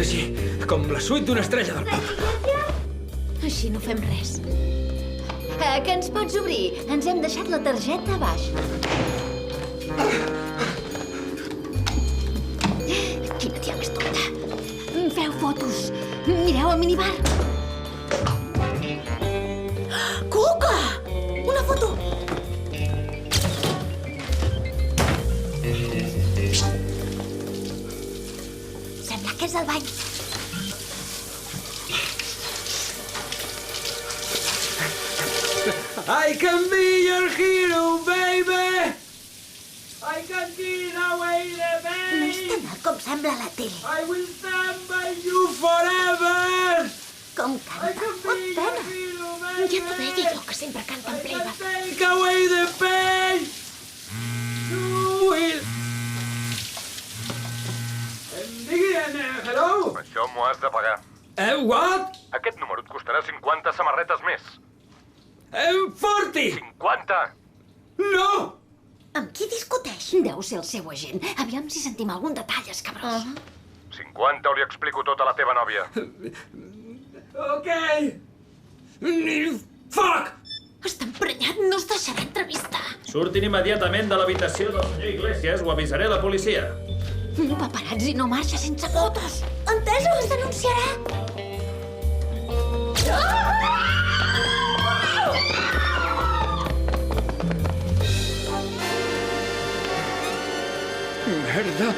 així, com la suite d'una estrella del pop. Així no fem res. Que ens pots obrir? Ens hem deixat la targeta a baix. Quina tia més tonta. Feu fotos. Mireu el minibar. Cuca! Una foto! Sembla que és el bany. I can be your hero, baby! I can get away the pain! No és tan alt com sembla a la tele. I will stand by you forever! Com I canta. can Pot be your pena. hero, Ja baby! t'ho deia jo, que sempre canta en I can playback. take away the pain! You will... Hello? Això m'ho has de pagar. What? Aquest número et costarà 50 samarretes més. 40! 50! No! Amb qui discuteix? Deu ser el seu agent. Aviam si sentim algun detall, escabrós. 50 o li explico tot a la teva nòvia. Ok! Fuck! Està emprenyat, no es deixarà entrevistar. Surtin immediatament de l'habitació del senyor Iglesias o avisaré la policia. Un paparazzi no marxa sense fotos. Entesos? Es denunciarà. Merda!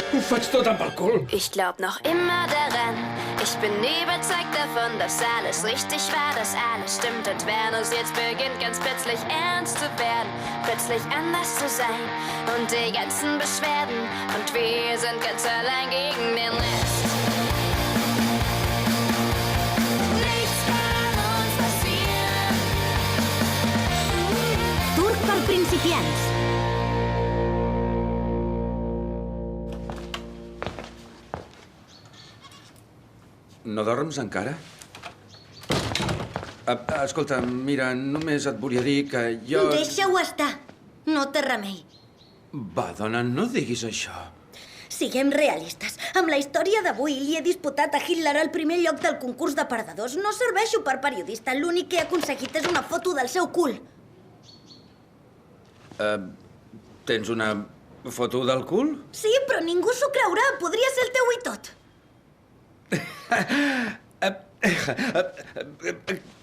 Ho faig tot amb el cul. Ich glaub noch immer daran. Ich bin überzeugt davon, dass alles richtig war, dass alles stimmt. Und wenn es jetzt beginnt, ganz plötzlich ernst zu werden, plötzlich anders zu sein und die ganzen Beschwerden. Und wir sind ganz allein gegen den Rest. Nichts kann uns passieren. Turc per principiants. No dorms encara? Escolta, mira, només et volia dir que jo... Deixa-ho estar. No té remei. Va, dona, no diguis això. Siguem realistes. Amb la història d'avui li he disputat a Hitler el primer lloc del concurs de perdedors. No serveixo per periodista. L'únic que he aconseguit és una foto del seu cul. Tens una foto del cul? Sí, però ningú s'ho creurà. Podria ser el teu i tot.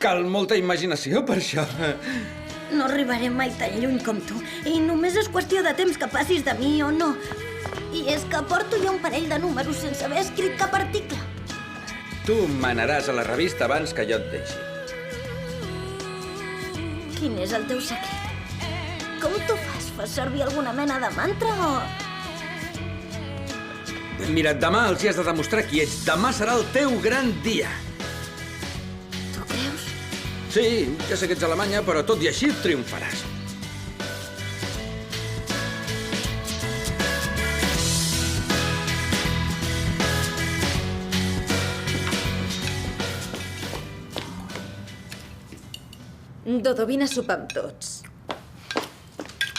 Cal molta imaginació per això. No arribaré mai tan lluny com tu. I només és qüestió de temps que passis de mi o no. I és que porto ja un parell de números sense haver escrit cap article. Tu manaràs a la revista abans que jo et deixi. Quin és el teu secret? Com t'ho fas? Fas servir alguna mena de mantra o... Mira, demà els hi has de demostrar qui ets. Demà serà el teu gran dia. Tu creus? Sí, ja sé que ets alemanya, però tot i així triomfaràs. Dodo, vine a sopar amb tots.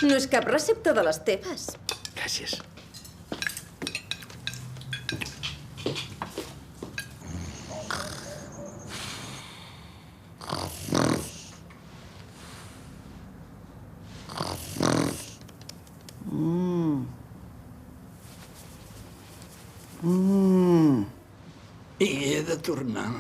No és cap recepta de les teves. Gràcies. I he de tornar.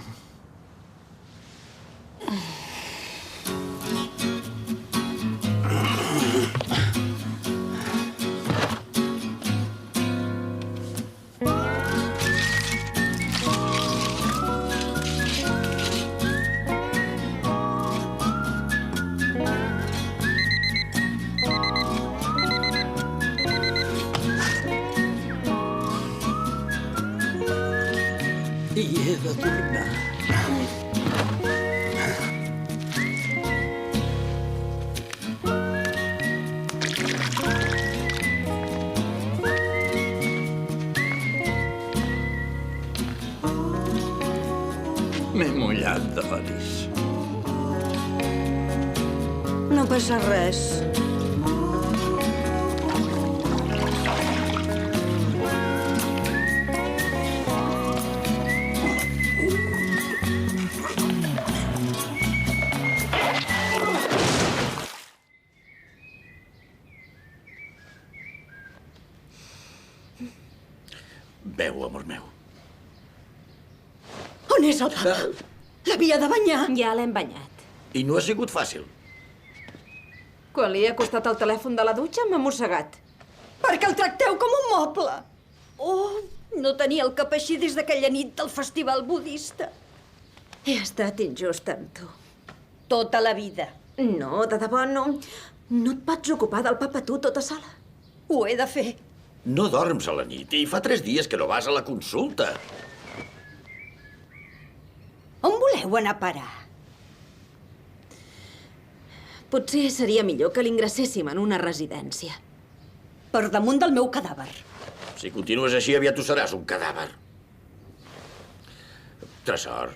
I he de tornar. M'he mullat, Doris. No passa res. Beu, amor meu. On és el papa? L'havia de banyar. Ja l'hem banyat. I no ha sigut fàcil. Quan li he acostat el telèfon de la dutxa, m'ha mossegat. Perquè el tracteu com un moble. Oh, no tenia el cap així des d'aquella nit del festival budista. He estat injust amb tu. Tota la vida. No, de debò, no. No et pots ocupar del papa tu tota sola. Ho he de fer. No dorms a la nit i fa 3 dies que no vas a la consulta. On voleu anar a parar? Potser seria millor que l'ingresséssim en una residència. Per damunt del meu cadàver. Si continues així, aviat tu seràs un cadàver. Tresor.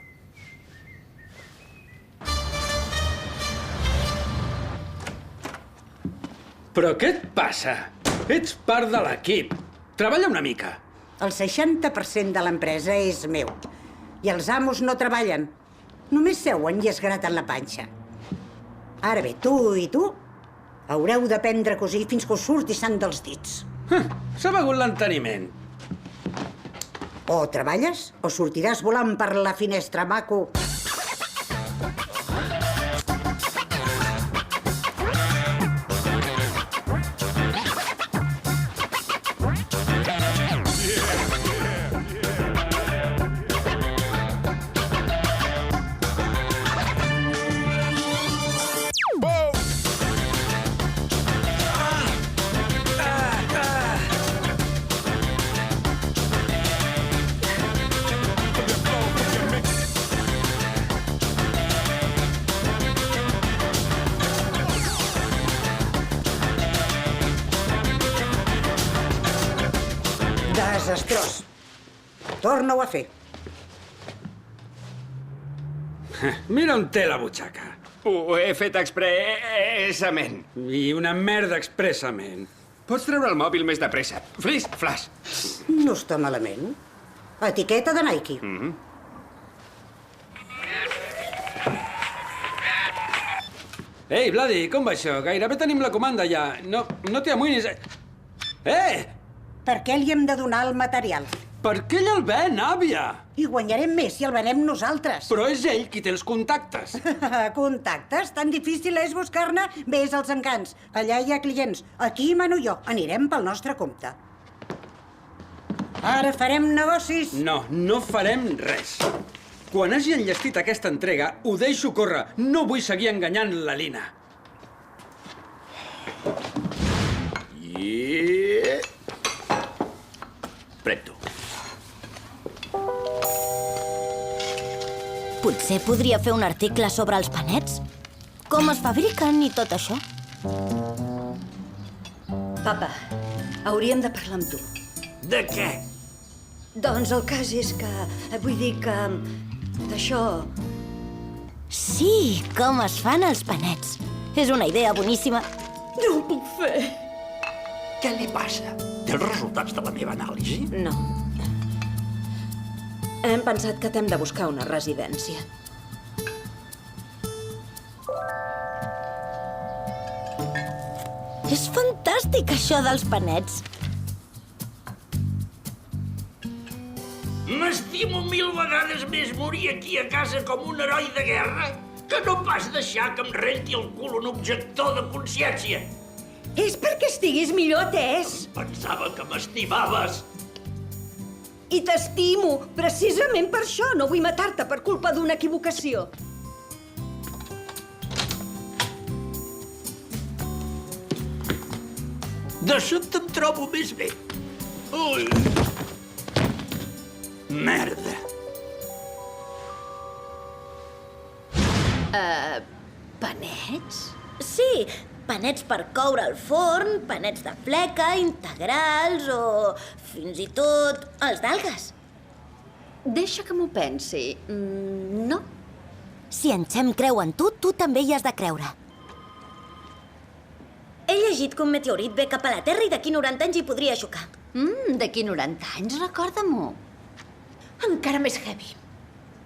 Però què et passa? Ets part de l'equip. Treballa una mica. El 60% de l'empresa és meu. I els amos no treballen. Només seuen i es graten la panxa. Ara bé, tu i tu haureu d'aprendre a cosir fins que us surti sang dels dits. S'ha begut l'enteniment. O treballes o sortiràs volant per la finestra, maco. Desastrós. Torna-ho a fer. Mira on té la butxaca. Ho he fet expressament. I una merda expressament. Pots treure el mòbil més de pressa. Flis, flash. No està malament. Etiqueta de Nike. Ei, Vladi, com va això? Gairebé tenim la comanda ja. No t'hi amoïnis. Per què li hem de donar el material? Per què ell el ven, àvia? I guanyarem més si el venem nosaltres. Però és ell qui té els contactes. Contactes? Tan difícil és buscar-ne? Ves als encants. Allà hi ha clients. Aquí mano jo. Anirem pel nostre compte. Ara farem negocis. No farem res. Quan hagi enllestit aquesta entrega, ho deixo córrer. No vull seguir enganyant la Lina. Pren-t'ho. Potser podria fer un article sobre els panets? Com es fabriquen i tot això? Papa, hauríem de parlar amb tu. De què? Doncs el cas és que... Vull dir que... d'això... Sí, com es fan els panets. És una idea boníssima. No ho puc fer. Què li passa? Té els resultats de la meva anàlisi? No. Hem pensat que t'hem de buscar una residència. És fantàstic, això dels panets. M'estimo 1000 vegades més morir aquí a casa com un heroi de guerra que no pas deixar que em renti el cul un objector de consciència. És perquè estiguis millor atès. Pensava que m'estimaves. I t'estimo. Precisament per això no vull matar-te per culpa d'una equivocació. De sobte em trobo més bé. Ui! Merda! Panets? Sí, panets per coure al forn, panets de fleca, integrals o fins i tot els d'algues. Deixa que m'ho pensi. No. Si en Xem creu en tu, tu també hi has de creure. He llegit que un meteorit ve cap a la Terra i d'aquí 90 anys hi podria xocar. D'aquí 90 anys, recorda-m'ho. Encara més heavy.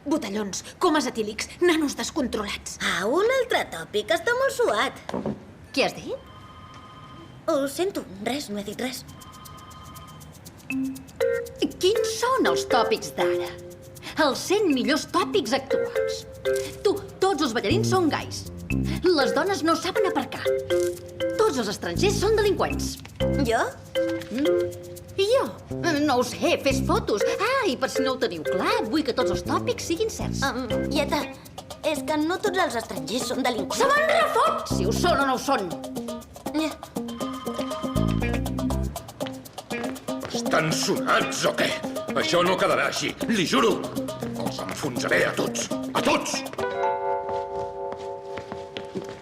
Botellons, comes etílics, nanos descontrolats. Un altre tòpic. Està molt suat. Què has dit? Ho sento. Res, no he dit res. Quins són els tòpics d'ara? Els 100 millors tòpics actuals. Tots els ballarins són gais. Les dones no saben aparcar. Tots els estrangers són delinqüents. Jo? I jo? No ho sé, fes fotos. I per si no ho teniu clar, vull que tots els tòpics siguin certs. Ieta, és que no tots els estrangers són delinqüents. Se me'n refot, si ho són o no ho són. Estan sonats o què? Això no quedarà així, li juro. Els enfonsaré a tots. A tots!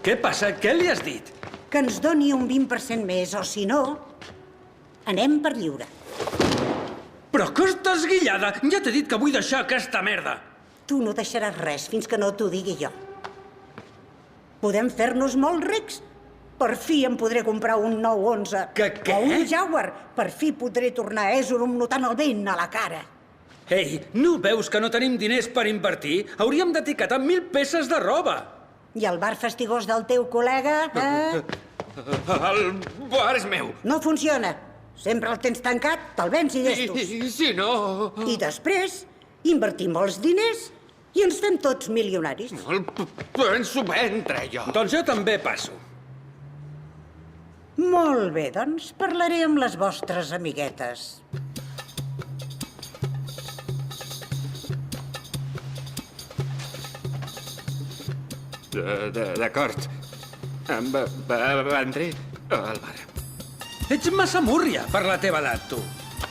Què passa? Què li has dit? Que ens doni un 20% més, o si no, anem per lliure. Però que estàs guillada? Ja t'he dit que vull deixar aquesta merda. Tu no deixaràs res fins que no t'ho digui jo. Podem fer-nos molt rics. Per fi em podré comprar un 911. Que què? O un Jaguar. Per fi podré tornar a Esorum notant el vent a la cara. Ei, no veus que no tenim diners per invertir? Hauríem d'etiquetar 1.000 peces de roba. I el bar fastigós del teu col·lega, El bar és meu. No funciona. Sempre el tens tancat, te'l vens i llestos. I si no... I després, invertim els diners i ens fem tots milionaris. El penso vendre, jo. Doncs jo també passo. Molt bé, doncs parlaré amb les vostres amiguetes. D'acord. Em vendré al bar. Ets massa múrria per la teva edat, tu.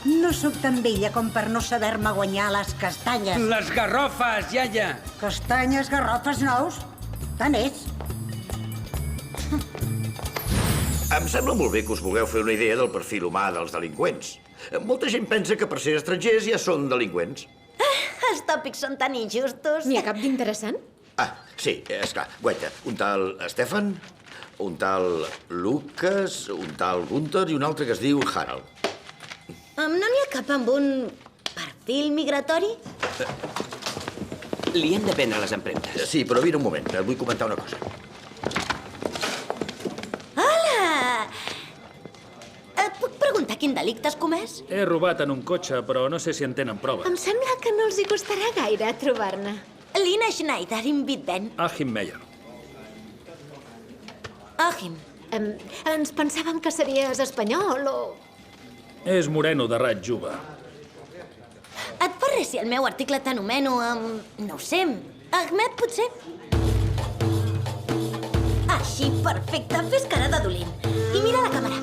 No sóc tan vella com per no saber-me guanyar les castanyes. Les garrofes, iaia. Castanyes, garrofes, nous? Tant és. Em sembla molt bé que us vulgueu fer una idea del perfil humà dels delinqüents. Molta gent pensa que per ser estrangers ja són delinqüents. Els tòpics són tan injustos. N'hi ha cap d'interessant? Sí, esclar. Guaita, un tal Stefan, un tal Lucas, un tal Gunther i un altre que es diu Harald. No n'hi ha cap amb un perfil migratori? Li hem de prendre les empremtes. Sí, però vine un moment, et vull comentar una cosa. Hola! Et puc preguntar quin delicte has comès? He robat en un cotxe, però no sé si en tenen prova. Em sembla que no els hi costarà gaire trobar-ne. Lina Schneider, Invitben. Achim Meyer. Achim. Ens pensàvem que series espanyol o... És moreno de raig jove. Et fa res si el meu article t'anomeno amb... no ho sé, Ahmed, potser? Així, perfecte. Fes cara de dolent. I mira la càmera.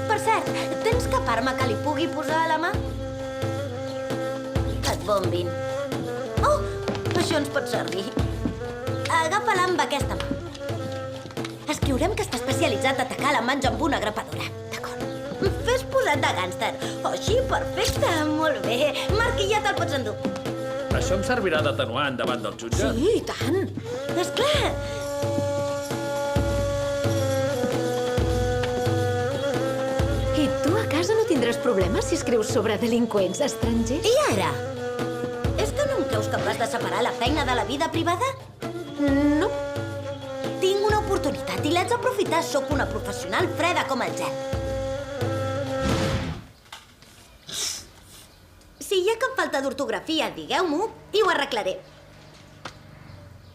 Per cert, tens cap arma que li pugui posar a la mà? Que et bombin. Oh, això ens pot servir. Agafa-la amb aquesta mà. Escriurem que està especialitzat a atacar alemanys amb una grapadora. D'acord. Fes posat de gàngster. Així, perfecte. Molt bé. Marc, i ja te'l pots endur. Això em servirà d'atenuant davant del jutge? Sí, i tant. Esclar. I tu a casa no tindràs problemes si escrius sobre delinqüents estrangers? I ara? És que no em creus capaç de separar la feina de la vida privada? No. Tinc una oportunitat i l'haig d'aprofitar. Sóc una professional freda com el gel. Si hi ha cap falta d'ortografia, digueu-m'ho i ho arreglaré.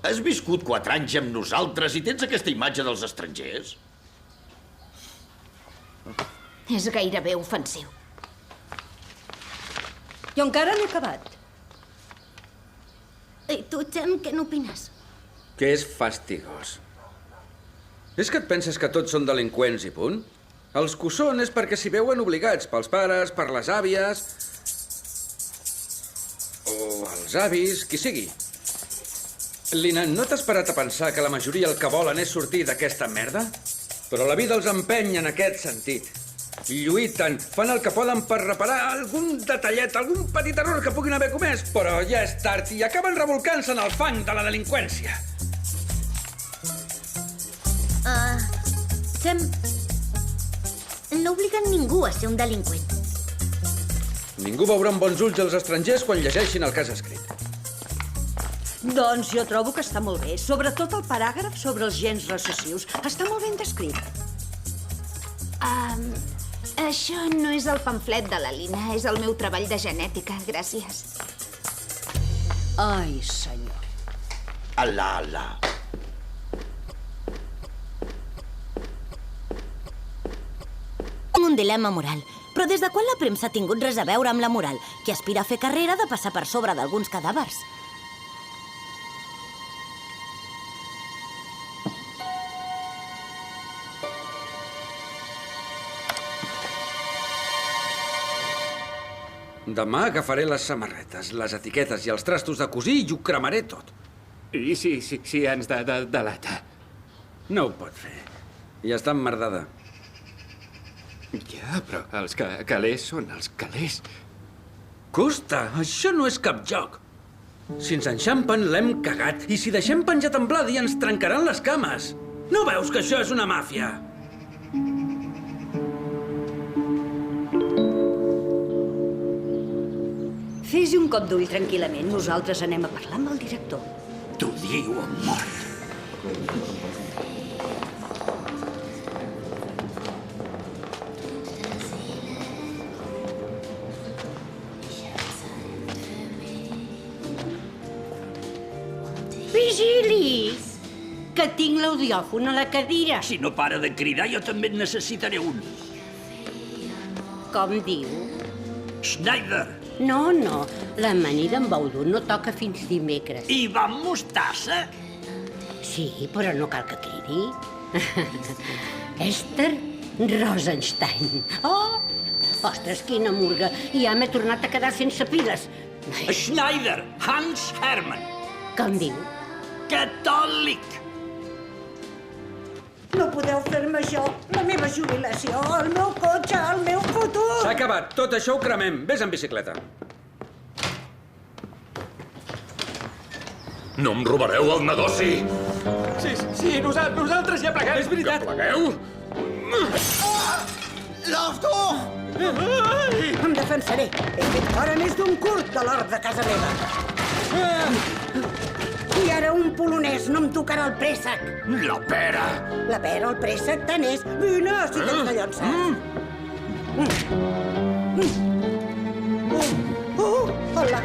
Has viscut 4 anys amb nosaltres i tens aquesta imatge dels estrangers? És gairebé ofensiu. Jo encara no he acabat. I tu, Jem, què n'opines? Que és fastigós. És que et penses que tots són delinqüents i punt? Els que ho són és perquè s'hi veuen obligats pels pares, per les àvies... o els avis, qui sigui. Lina, no t'has parat a pensar que la majoria el que volen és sortir d'aquesta merda? Però la vida els empeny en aquest sentit. Lluiten, fan el que poden per reparar algun detallet, algun petit error que puguin haver comès, però ja és tard i acaben revolcant-se en el fang de la delinqüència. Jem, no obliguen ningú a ser un delinqüent. Ningú veurà amb bons ulls els estrangers quan llegeixin el que has escrit. Doncs jo trobo que està molt bé, sobretot el paràgraf sobre els gens recessius. Està molt ben descrit. Això no és el pamflet de la Lina, és el meu treball de genètica, gràcies. Ai, senyor. Ala. Un dilema moral. Però des de quan la premsa ha tingut res a veure amb la moral? Qui aspira a fer carrera ha de passar per sobre d'alguns cadàvers. Demà agafaré les samarretes, les etiquetes i els trastos de cosir i ho cremaré tot. I si ens delata? No ho pot fer. Ja està emmerdada. Ja, però els calés són els calés. Costa, això no és cap joc. Si ens enxampen, l'hem cagat. I si deixem penjat en Vladi, ens trencaran les cames. No veus que això és una màfia? Fes-hi un cop d'ull tranquil·lament. Nosaltres anem a parlar amb el director. T'ho diu en mort. Vigili! Que tinc l'audiòfon a la cadira. Si no para de cridar, jo també en necessitaré un. Com diu? Schneider. No, l'amanida amb baudú no toca fins dimecres. I va amb mostassa? Sí, però no cal que cridi. Esther Rosenstein. Oh, ostres, quina murga. I ja m'he tornat a quedar sense piles. Schneider, Hans Hermann. Com diu? Catòlic. No podeu fer-me això. La meva jubilació, el meu cotxe, el meu futur. S'ha acabat. Tot això ho cremem. Vés en bicicleta. No em robareu el negoci! Sí, nosaltres ja pleguem. És veritat. Que plegueu? L'Auto! Em defensaré. He fet fora més d'un curt de l'hort de casa meva. I ara un polonès no em tocarà el préssec. La pera! La pera, el préssec, tant és. Vine, si tens de llançar. Hola.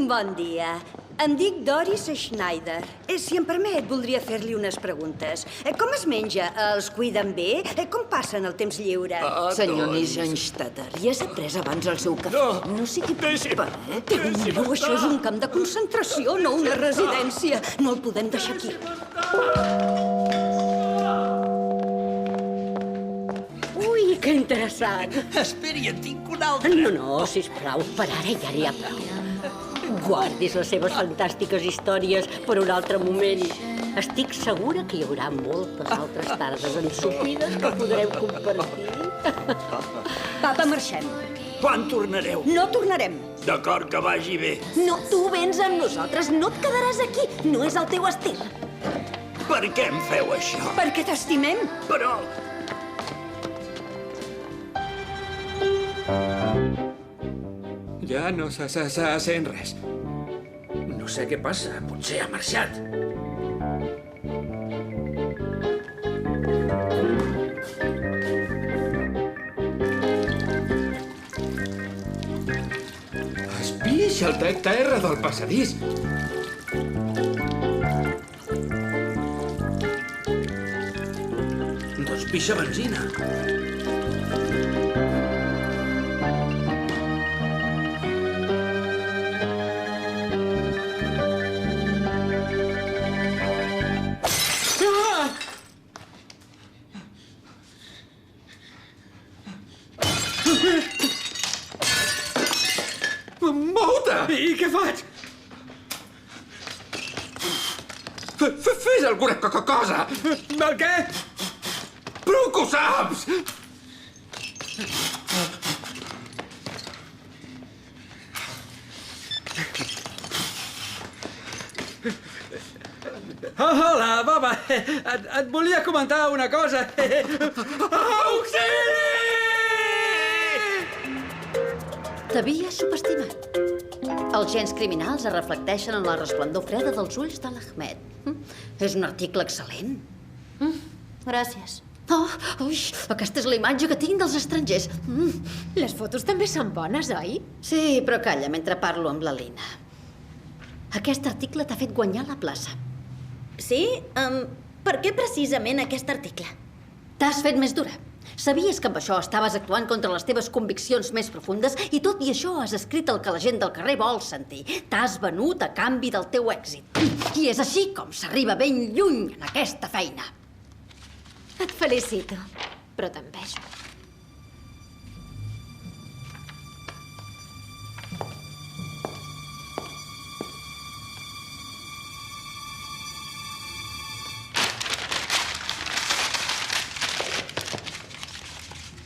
Bon dia. Em dic Doris Schneider. Si em permet, voldria fer-li unes preguntes. Com es menja? Els cuiden bé? Com passen el temps lliure? Senyor Nisenstetter, ja s'ha pres abans el seu cafè. No sigui preocupat, eh? Déu meu, això és un camp de concentració, no una residència. No el podem deixar aquí. Ui, que interessant. Esperi, en tinc un altre. No, sisplau, per ara ja n'hi ha prou. Guardis les seves fantàstiques històries per un altre moment. Estic segura que hi haurà moltes altres tardes ensopides que podrem compartir. Papa, marxem. Quan tornareu? No tornarem. D'acord, que vagi bé. No, tu vens amb nosaltres. No et quedaràs aquí. No és el teu estil. Per què em feu això? Perquè t'estimem. Però... Ja no se sent res. No sé què passa. Potser ha marxat. Es pixa el terra del passadís. Doncs pixa benzina. I què faig? Fes alguna cosa! El què? Prou que ho saps! Hola, Baba. Et volia comentar una cosa. Auxili! T'havia subestimat. Els gens criminals es reflecteixen en la resplendor freda dels ulls de l'Ahmed. És un article excel·lent. Gràcies. Oh, ui, aquesta és la imatge que tinc dels estrangers. Les fotos també són bones, oi? Sí, però calla mentre parlo amb la Lina. Aquest article t'ha fet guanyar la plaça. Sí? Per què precisament aquest article? T'has fet més dura. Sabies que amb això estaves actuant contra les teves conviccions més profundes i tot i això has escrit el que la gent del carrer vol sentir. T'has venut a canvi del teu èxit. I és així com s'arriba ben lluny en aquesta feina. Et felicito, però t'envejo.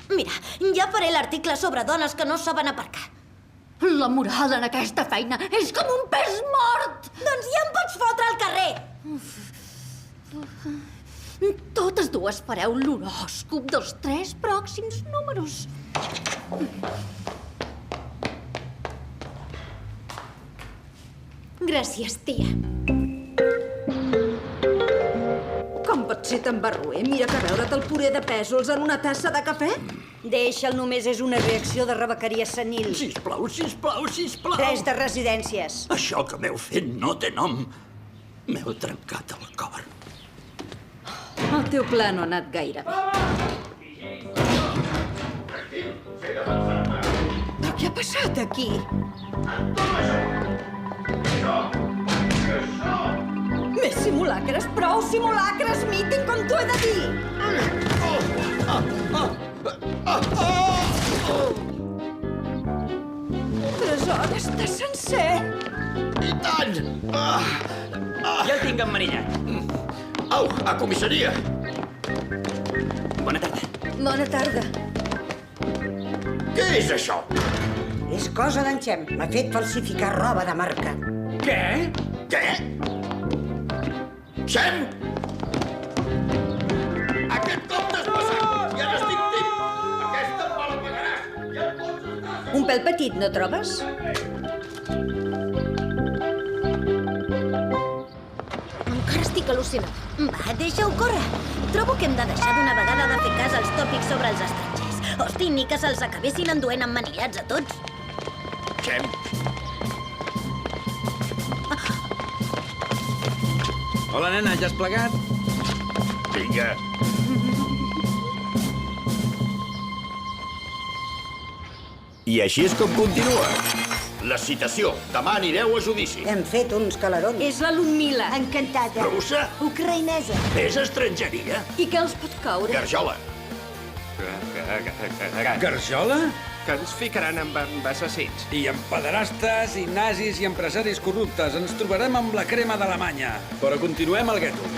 Mira, ja faré l'article sobre dones que no saben aparcar. La moral en aquesta feina és com un pes mort! Doncs ja em pots fotre al carrer! Totes dues fareu l'horòscop dels 3 pròxims números. Gràcies, tia. Com pot ser tan barroer? Mira que veure't el puré de pèsols en una tassa de cafè. Deixa'l, només és una reacció de rebequeria senil. Sisplau, sisplau, sisplau. Res de residències. Això que m'heu fet no té nom. M'heu trencat el cor. El teu pla no ha anat gaire bé. Però què ha passat aquí? Més simulacres, prou simulacres, meeting com t'ho he de dir! Tresor, està sencer! I tant! Ja el tinc emmanillat. Au, a comissaria! Bona tarda. Bona tarda. Què és això? És cosa d'en Xem. M'ha fet falsificar roba de marca. Què? Què? Xem! Aquest cop t'has passat! Ja n'estic tip! Aquesta me la pagaràs! Ja et pots estar... Un pèl petit, no trobes? Encara estic al·lucinada. Va, deixa-ho córrer. Trobo que hem de deixar d'una vegada de fer cas als tòpics sobre els estrangers. Hosti, ni que se'ls acabessin enduent emmanillats a tots. Xem! Hola, nena, ja has plegat? Vinga. I així és com continua. La citació. Demà anireu a judici. Hem fet uns calarons. És la Ludmila. Encantada. Russa? Ucraïnesa. És estrangeria? I què els pot caure? Garjola. Garjola? Que ens ficaran amb assassins. I amb pederastes, i nazis, i empresaris corruptes. Ens trobarem amb la crema d'Alemanya. Però continuem al gueto.